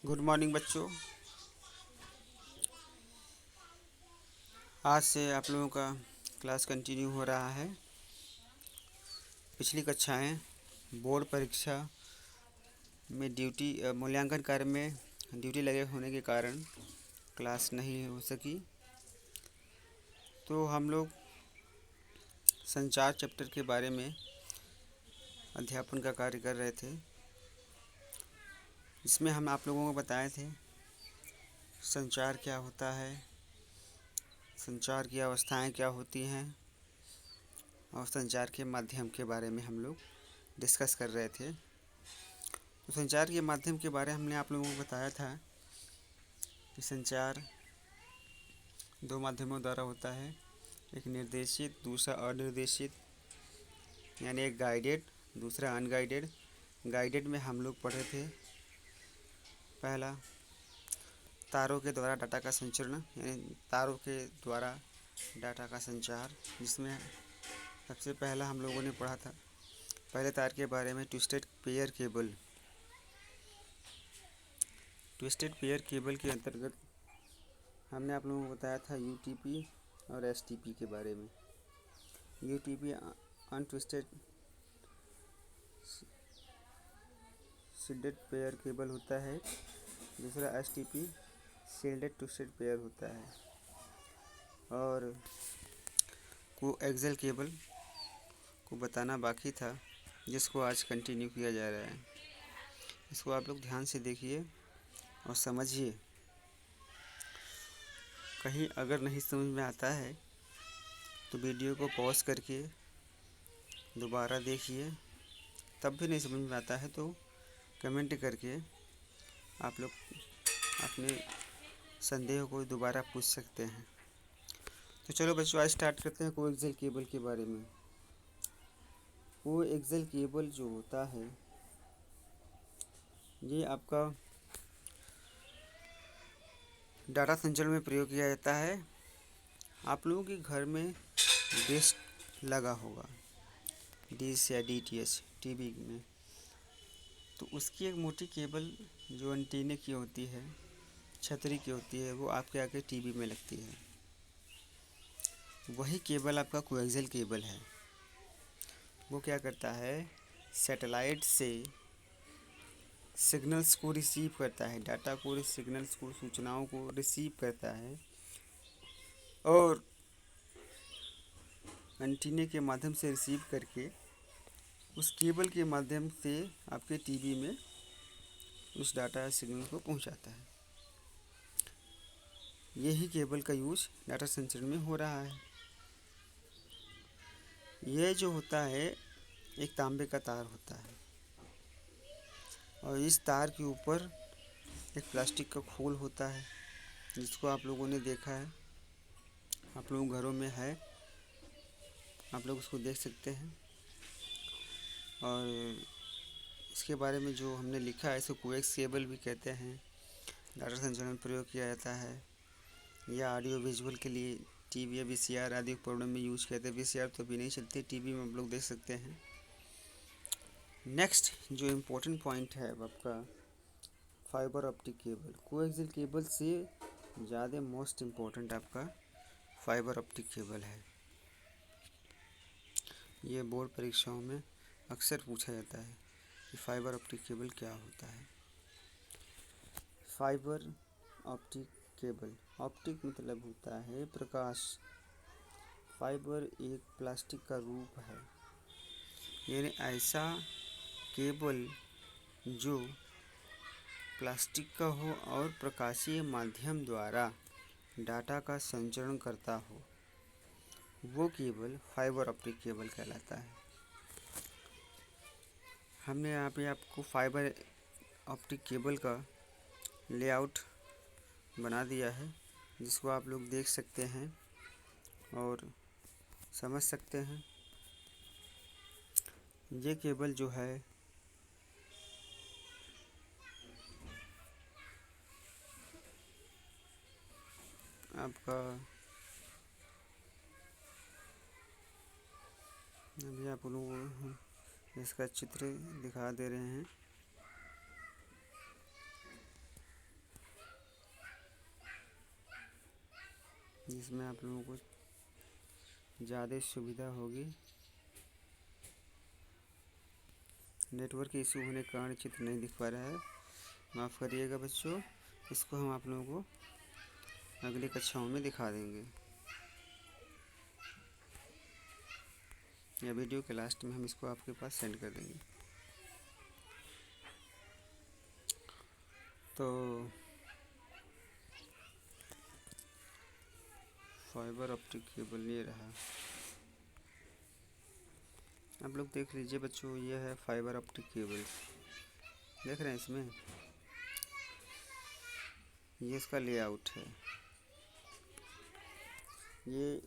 Good morning बच्चों। आज से आप लोगों का क्लास कंटिन्यू हो रहा है। पिछली कक्षाएं बोर्ड परीक्षा में ड्यूटी मूल्यांकन कार्य में ड्यूटी लगे होने के कारण क्लास नहीं हो सकी। तो हम लोग संचार चैप्टर के बारे में अध्यापन का कार्य कर रहे थे। इसमें हम आप लोगों को बताए थे संचार क्या होता है, संचार की अवस्थाएं क्या होती हैं और संचार के माध्यम के बारे में हम लोग डिस्कस कर रहे थे। तो संचार के माध्यम के बारे में हमने आप लोगों को बताया था कि संचार दो माध्यमों द्वारा होता है, एक निर्देशित दूसरा अनिर्देशित, यानी एक गाइडेड दूसरा अनगाइडेड। गाइडेड में हम लोग पढ़े थे पहला तारों के द्वारा डाटा का संचरण, यानी तारों के द्वारा डाटा का संचार, जिसमें सबसे पहला हम लोगों ने पढ़ा था पहले तार के बारे में twisted pair cable. Twisted pair cable के अंतर्गत हमने आप लोगों को बताया था यूटीपी और एसटीपी के बारे में। UTP untwisted shielded pair cable होता है, दूसरा एसटीपी शील्डेड ट्विस्टेड पेयर होता है। और कोएक्सियल केबल को बताना बाकी था, जिसको आज कंटिन्यू किया जा रहा है। इसको आप लोग ध्यान से देखिए और समझिए। कहीं अगर नहीं समझ में आता है तो वीडियो को पॉज करके दोबारा देखिए। तब भी नहीं समझ में आता है तो कमेंट करके आप लोग अपने संदेह को दोबारा पूछ सकते हैं। तो चलो बच्चों, आज स्टार्ट करते हैं कोएक्सियल केबल के बारे में। कोएक्सियल केबल जो होता है ये आपका डाटा संचरण में प्रयोग किया जाता है। आप लोगों के घर में डिश लगा होगा, डिश या डीटीएच टीवी में, तो उसकी एक मोटी केबल जो एंटीने की होती है, छतरी की होती है, वो आपके आगे टीवी में लगती है। वही केबल आपका कोएक्सियल केबल है। वो क्या करता है, सैटेलाइट से सिग्नल्स को रिसीव करता है, डाटा को, सिग्नल्स को, सूचनाओं को रिसीव करता है और एंटीने के माध्यम से रिसीव करके उस केबल के माध्यम से आपके टीवी में उस डाटा सिग्नल को पहुंचाता है। यही केबल का यूज डाटा संचरण में हो रहा है। यह जो होता है एक तांबे का तार होता है और इस तार के ऊपर एक प्लास्टिक का खोल होता है, जिसको आप लोगों ने देखा है, आप लोगों घरों में है, आप लोग उसको देख सकते हैं। और इसके बारे में जो हमने लिखा है, इसको कोएक्स केबल भी कहते हैं। डाटा संचरण में प्रयोग किया जाता है या ऑडियो विजुअल के लिए टीवी या वीसीआर आदि उपकरणों में यूज करते हैं। वीसीआर तो भी नहीं चलती, टीवी में आप लोग देख सकते हैं। नेक्स्ट जो इम्पोर्टेंट पॉइंट है आपका fibre optic cable. Coaxial cable से ज़्यादा मोस्ट इम्पोर्टेंट आपका फाइबर ऑप्टिक केबल है। ये बोर्ड परीक्षाओं में अक्सर पूछा जाता है कि फाइबर ऑप्टिक केबल क्या होता है। फाइबर ऑप्टिक केबल, ऑप्टिक मतलब होता है प्रकाश, फाइबर एक प्लास्टिक का रूप है, यानी ऐसा केबल जो प्लास्टिक का हो और प्रकाशीय माध्यम द्वारा डाटा का संचरण करता हो, वो केबल फाइबर ऑप्टिक केबल कहलाता है। हमने यहाँ पे आपको फाइबर ऑप्टिक केबल का लेआउट बना दिया है, जिसको आप लोग देख सकते हैं और समझ सकते हैं। ये केबल जो है आपका, अभी आप लोगों को इसका चित्र दिखा दे रहे हैं। जिसमें आप लोगों को ज़्यादा सुविधा होगी। नेटवर्क इशू होने के कारण चित्र नहीं दिख पा रहा है, माफ़ करिएगा बच्चों। इसको हम आप लोगों को अगली कक्षाओं में दिखा देंगे, या वीडियो के लास्ट में हम इसको आपके पास सेंड कर देंगे। तो फाइबर ऑप्टिक केबल ये रहा, आप लोग देख लीजिए बच्चों। ये है फाइबर ऑप्टिक केबल, देख रहे हैं इसमें, ये इसका लेआउट है। ये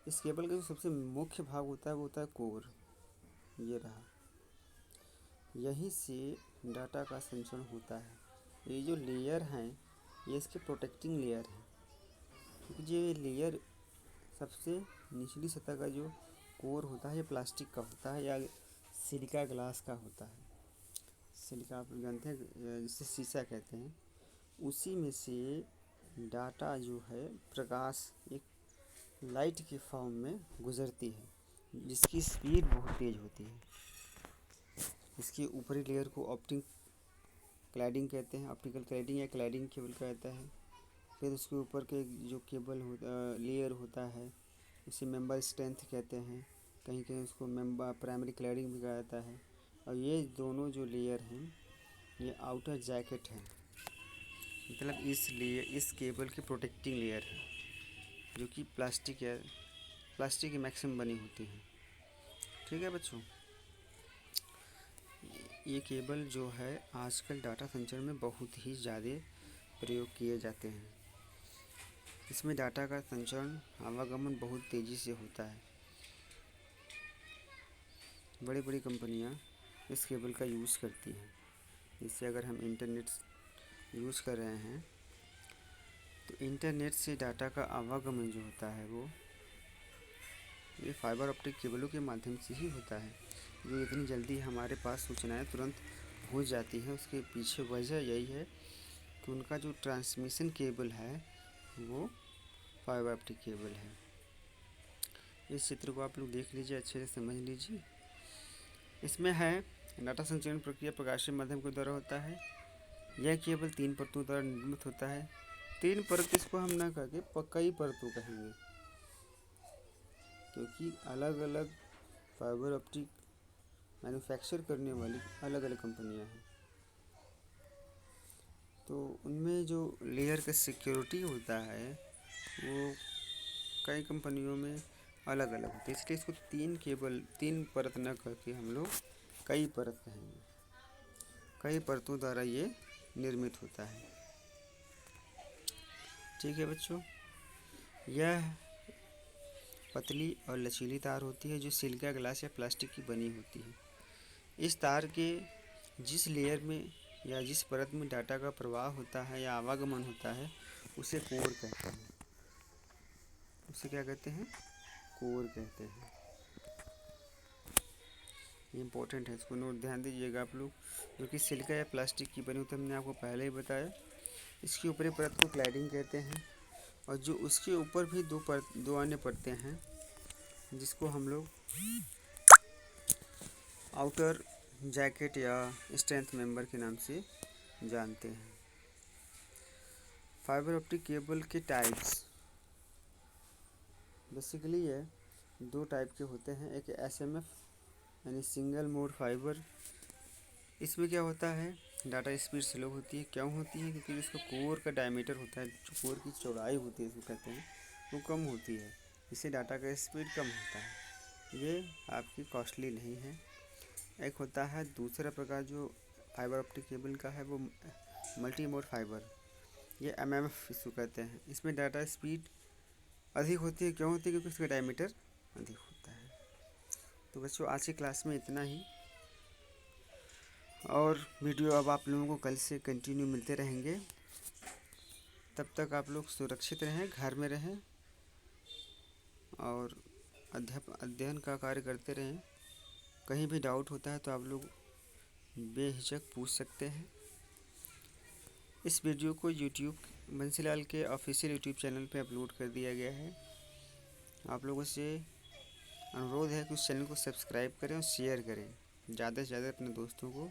इस केबल का जो सबसे मुख्य भाग होता है वो होता है कोर, ये रहा। यहीं से डाटा का संचरण होता है। ये जो लेयर हैं ये इसके प्रोटेक्टिंग लेयर हैं, क्योंकि ये लेयर सबसे निचली सतह का जो कोर होता है ये प्लास्टिक का होता है या सिलिका ग्लास का होता है। सिलिका आप जानते हैं जिसे शीशा कहते हैं। उसी में से डाटा जो है प्रकाश एक लाइट के फॉर्म में गुजरती है, जिसकी स्पीड बहुत तेज़ होती है। इसके ऊपरी लेयर को ऑप्टिक क्लैडिंग कहते हैं, ऑप्टिकल क्लैडिंग या क्लैडिंग केबल कहता है। फिर उसके ऊपर के जो केबल लेयर होता है उसे मेंबर स्ट्रेंथ कहते हैं, कहीं कहीं उसको मेंबर प्राइमरी क्लैडिंग भी कहा जाता है। और ये दोनों जो लेयर हैं ये आउटर जैकेट है, मतलब इसलिए इस केबल की प्रोटेक्टिंग लेयर है, जो कि प्लास्टिक की मैक्सिमम बनी होती है। ठीक है बच्चों, ये केबल जो है आजकल डाटा संचरण में बहुत ही ज़्यादा प्रयोग किए जाते हैं। इसमें डाटा का संचरण आवागमन बहुत तेज़ी से होता है। बड़ी बड़ी कंपनियां इस केबल का यूज़ करती हैं। इससे अगर हम इंटरनेट यूज़ कर रहे हैं तो इंटरनेट से डाटा का आवागमन जो होता है वो ये फाइबर ऑप्टिक केबलों के माध्यम से ही होता है, जो इतनी जल्दी हमारे पास सूचनाएं तुरंत पहुंच जाती हैं। उसके पीछे वजह यही है कि उनका जो ट्रांसमिशन केबल है वो फाइबर ऑप्टिक केबल है। इस चित्र को आप लोग देख लीजिए, अच्छे से समझ लीजिए। इसमें है डाटा संचरण प्रक्रिया प्रकाशीय माध्यम के द्वारा होता है। यह केबल 3 परतों द्वारा निर्मित होता है। 3 परत इसको हम ना कह के कई परतों कहेंगे, क्योंकि अलग अलग फाइबर ऑप्टिक मैन्युफैक्चर करने वाली अलग अलग कंपनियां हैं। तो उनमें जो लेयर का सिक्योरिटी होता है वो कई कंपनियों में अलग अलग होती है, इसलिए इसको 3 परत न करके हम लोग कई परत कहेंगे। कई परतों द्वारा ये निर्मित होता है। ठीक है बच्चों, यह पतली और लचीली तार होती है जो सिलिका ग्लास या प्लास्टिक की बनी होती है। इस तार के जिस लेयर में या जिस परत में डाटा का प्रवाह होता है या आवागमन होता है उसे कोर कहते हैं। उसे क्या कहते हैं? कोर कहते हैं। ये इम्पोर्टेंट है, इसको नोट ध्यान दीजिएगा आप लोग। जो कि सिलिका या प्लास्टिक की बनी होती है, हमने आपको पहले ही बताया। इसकी ऊपरी परत को क्लैडिंग कहते हैं, और जो उसके ऊपर भी दो अन्य परतें हैं जिसको हम लोग आउटर जैकेट या स्ट्रेंथ मेंबर के नाम से जानते हैं। फाइबर ऑप्टिक केबल के टाइप्स बेसिकली ये 2 टाइप के होते हैं। एक SMF यानी सिंगल मोड फाइबर। इसमें क्या होता है, डाटा स्पीड स्लो होती है। क्यों होती है? क्योंकि इसका कोर का डायमीटर होता है, जो कोर की चौड़ाई होती है इसको कहते हैं, वो कम होती है। इससे डाटा का स्पीड कम होता है। ये आपकी कॉस्टली नहीं है। एक होता है दूसरा प्रकार जो फाइबर ऑप्टिक केबल का है वो मल्टी मोड फाइबर, ये MMF इसको कहते हैं। इसमें डाटा स्पीड अधिक होती है। क्यों होती है? क्योंकि इसका डायमीटर अधिक होता है। तो बच्चों आज की क्लास में इतना ही, और वीडियो अब आप लोगों को कल से कंटिन्यू मिलते रहेंगे। तब तक आप लोग सुरक्षित रहें, घर में रहें और अध्ययन का कार्य करते रहें। कहीं भी डाउट होता है तो आप लोग बेहिचक पूछ सकते हैं। इस वीडियो को YouTube बंसीलाल के ऑफिशियल यूट्यूब चैनल पे अपलोड कर दिया गया है। आप लोगों से अनुरोध है कि उस चैनल को सब्सक्राइब करें और शेयर करें, ज़्यादा से ज़्यादा अपने दोस्तों को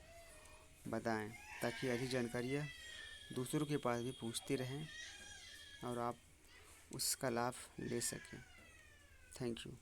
बताएं, ताकि अधिक जानकारियाँ दूसरों के पास भी पहुंचती रहें और आप उसका लाभ ले सकें। Thank you.